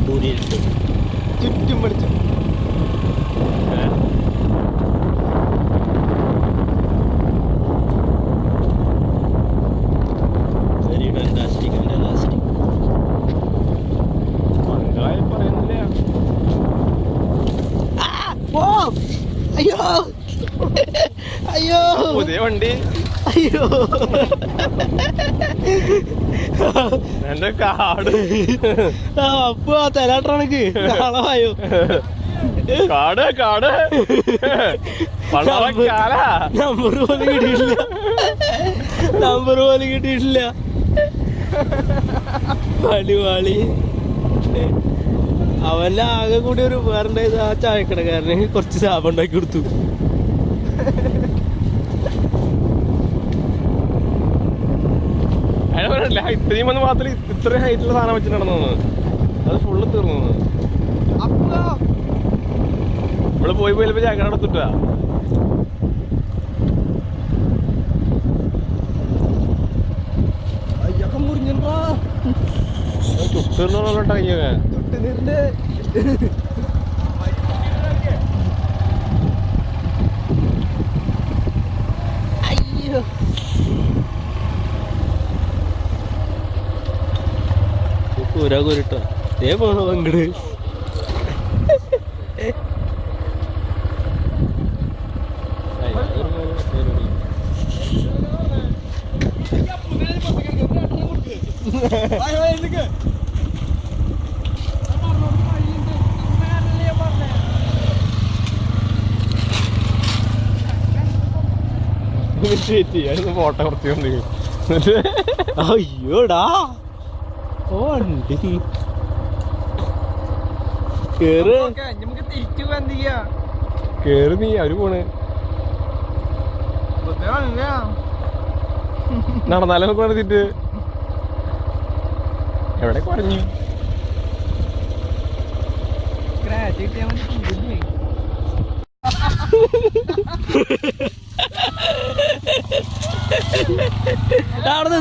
കൂരിയിട്ട് ചുറ്റും പഠിച്ചു. Very fantastic and elastic. മംഗളായി പറയുന്നില്ല. അയ്യോ അയ്യോ പുതിയ വണ്ടി. അയ്യോ എന്റെ കാട് അപ്പൊ തരാട്ടണക്ക് നാളായോ കാട് കാട് നമ്പർ പോലും കിട്ടിയിട്ടില്ല. നമ്പർ പോലും കിട്ടിയിട്ടില്ല. വാളി വാളി അവന്റെ ആകെ കൂടി ഒരു ഉപകാരം ആ ചായക്കടക്കാരന് കുറച്ച് ലാഭം ഉണ്ടാക്കി കൊടുത്തു. ഇത്രയും വന്ന് മാത്രം ഇത്രയും ഹൈറ്റുള്ള സാധനം വെച്ചിട്ടുണ്ടെന്ന് തോന്നുന്നു. അത് ഫുള്ള് തീർന്നു. നമ്മള് പോയി പോയപ്പോ ചായക്കട എടുത്തിട്ടാ. അയ്യൊക്കെ മുറിഞ്ഞോ തുട്ടുന്നോട്ടോ തുട്ടുനീറിന്റെ അയ്യോ കൂരാ കൂരിട്ടോ ഏ പോണോ പങ്കട്. ഫോട്ടോ കുറച്ച് അയ്യോടാ വണ്ടി കേറ് നമുക്ക് തിരിച്ചു പോകാൻ ചെയ്യാ. കേറ് നീ അവര് പോണ്. നടന്നാലും നമുക്ക് നടത്തിട്ട് എവിടെ കുറഞ്ഞു. അവിടെ